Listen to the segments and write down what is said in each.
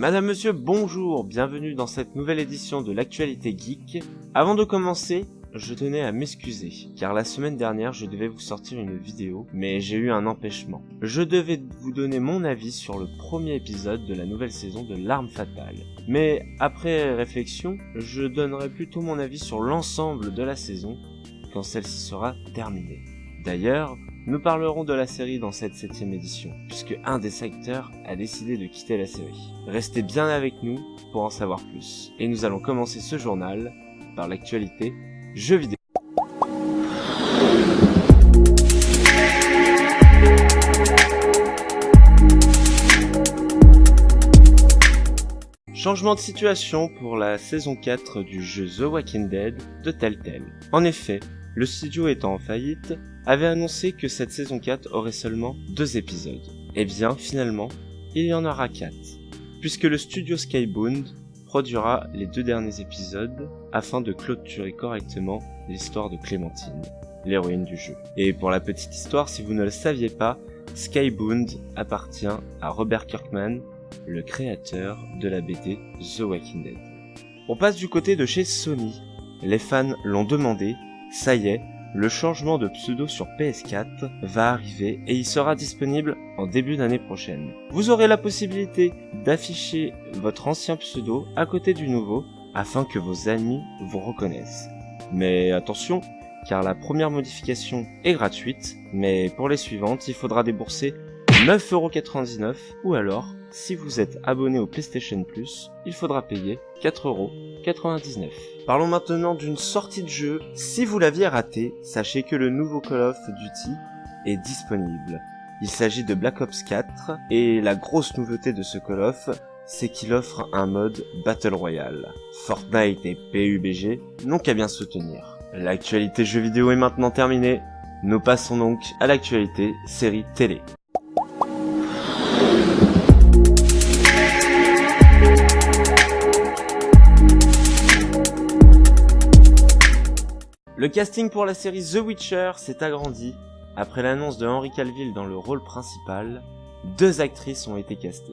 Madame, monsieur, bonjour, bienvenue dans cette nouvelle édition de l'actualité geek. Avant de commencer, je tenais à m'excuser, car la semaine dernière je devais vous sortir une vidéo, mais j'ai eu un empêchement. Je devais vous donner mon avis sur le premier épisode de la nouvelle saison de L'Arme Fatale. Mais après réflexion, je donnerai plutôt mon avis sur l'ensemble de la saison, quand celle-ci sera terminée. D'ailleurs, nous parlerons de la série dans cette 7ème édition, puisque un des acteurs a décidé de quitter la série. Restez bien avec nous pour en savoir plus. Et nous allons commencer ce journal par l'actualité jeux vidéo. Changement de situation pour la saison 4 du jeu The Walking Dead de Telltale. En effet, le studio étant en faillite, avait annoncé que cette saison 4 aurait seulement 2 épisodes. Et bien, finalement, il y en aura 4, puisque le studio Skybound produira les 2 derniers épisodes afin de clôturer correctement l'histoire de Clémentine, l'héroïne du jeu. Et pour la petite histoire, si vous ne le saviez pas, Skybound appartient à Robert Kirkman, le créateur de la BD The Walking Dead. On passe du côté de chez Sony. Les fans l'ont demandé, ça y est, le changement de pseudo sur PS4 va arriver et il sera disponible en début d'année prochaine. Vous aurez la possibilité d'afficher votre ancien pseudo à côté du nouveau afin que vos amis vous reconnaissent. Mais attention, car la première modification est gratuite, mais pour les suivantes, il faudra débourser 9,99€ ou alors, si vous êtes abonné au PlayStation Plus, il faudra payer 4,99€. Parlons maintenant d'une sortie de jeu. Si vous l'aviez raté, sachez que le nouveau Call of Duty est disponible. Il s'agit de Black Ops 4 et la grosse nouveauté de ce Call of, c'est qu'il offre un mode Battle Royale. Fortnite et PUBG n'ont qu'à bien se tenir. L'actualité jeux vidéo est maintenant terminée. Nous passons donc à l'actualité série télé. Le casting pour la série The Witcher s'est agrandi. Après l'annonce de Henry Cavill dans le rôle principal, 2 actrices ont été castées.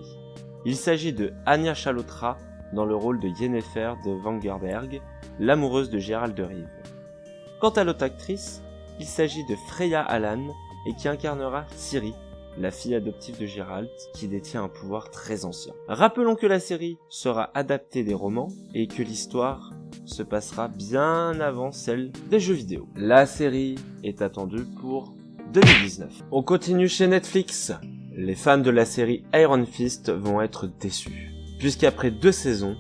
Il s'agit de Anya Chalotra dans le rôle de Yennefer de Wengerberg, l'amoureuse de Geralt de Rive. Quant à l'autre actrice, il s'agit de Freya Allan et qui incarnera Ciri, la fille adoptive de Geralt qui détient un pouvoir très ancien. Rappelons que la série sera adaptée des romans et que l'histoire se passera bien avant celle des jeux vidéo. La série est attendue pour 2019. On continue chez Netflix. Les fans de la série Iron Fist vont être déçus, puisqu'après 2 saisons,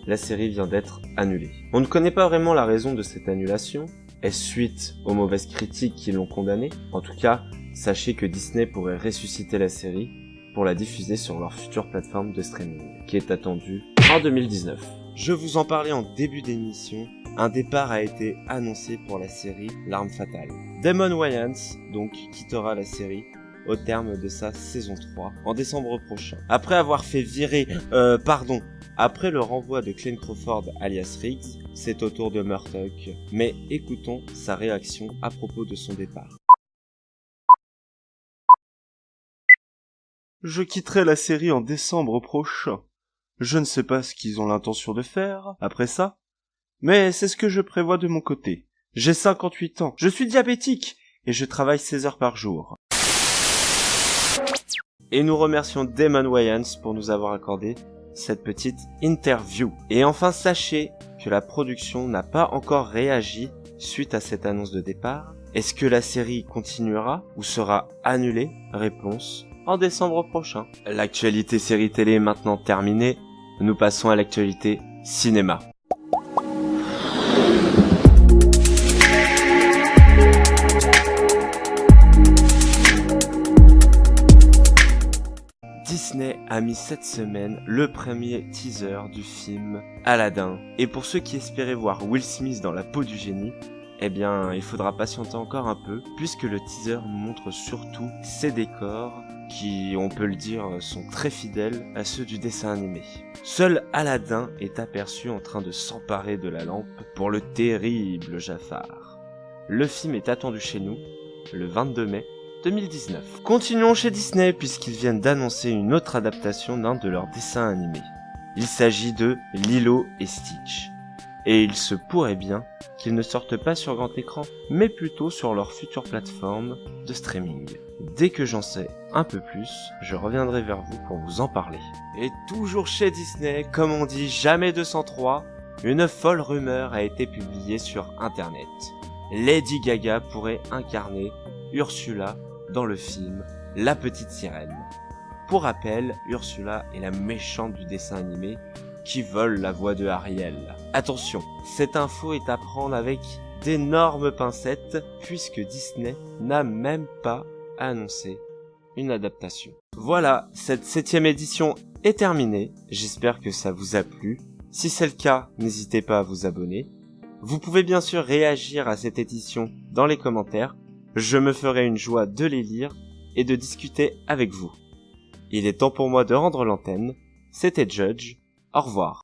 la série vient d'être annulée. On ne connaît pas vraiment la raison de cette annulation. Est-ce suite aux mauvaises critiques qui l'ont condamnée? En tout cas, sachez que Disney pourrait ressusciter la série pour la diffuser sur leur future plateforme de streaming, qui est attendue en 2019. Je vous en parlais en début d'émission, un départ a été annoncé pour la série L'Arme Fatale. Damon Wayans, donc, quittera la série au terme de sa saison 3, en décembre prochain. Après avoir fait virer, après le renvoi de Glenn Crawford alias Riggs, c'est au tour de Murdoch. Mais écoutons sa réaction à propos de son départ. Je quitterai la série en décembre prochain. Je ne sais pas ce qu'ils ont l'intention de faire après ça, mais c'est ce que je prévois de mon côté. J'ai 58 ans, je suis diabétique et je travaille 16 heures par jour. Et nous remercions Damon Wayans pour nous avoir accordé cette petite interview. Et enfin, sachez que la production n'a pas encore réagi suite à cette annonce de départ. Est-ce que la série continuera ou sera annulée? Réponse en décembre prochain. L'actualité série télé est maintenant terminée. Nous passons à l'actualité cinéma. Disney a mis cette semaine le premier teaser du film Aladdin. Et pour ceux qui espéraient voir Will Smith dans la peau du génie, eh bien, il faudra patienter encore un peu, puisque le teaser nous montre surtout ses décors, qui, on peut le dire, sont très fidèles à ceux du dessin animé. Seul Aladdin est aperçu en train de s'emparer de la lampe pour le terrible Jafar. Le film est attendu chez nous, le 22 mai 2019. Continuons chez Disney, puisqu'ils viennent d'annoncer une autre adaptation d'un de leurs dessins animés. Il s'agit de Lilo et Stitch. Et il se pourrait bien qu'ils ne sortent pas sur grand écran, mais plutôt sur leur future plateforme de streaming. Dès que j'en sais un peu plus, je reviendrai vers vous pour vous en parler. Et toujours chez Disney, comme on dit jamais 203, une folle rumeur a été publiée sur internet. Lady Gaga pourrait incarner Ursula dans le film La Petite Sirène. Pour rappel, Ursula est la méchante du dessin animé qui vole la voix de Ariel. Attention, cette info est à prendre avec d'énormes pincettes puisque Disney n'a même pas annoncé une adaptation. Voilà, cette 7e édition est terminée. J'espère que ça vous a plu. Si c'est le cas, n'hésitez pas à vous abonner. Vous pouvez bien sûr réagir à cette édition dans les commentaires. Je me ferai une joie de les lire et de discuter avec vous. Il est temps pour moi de rendre l'antenne. C'était Judge. Au revoir.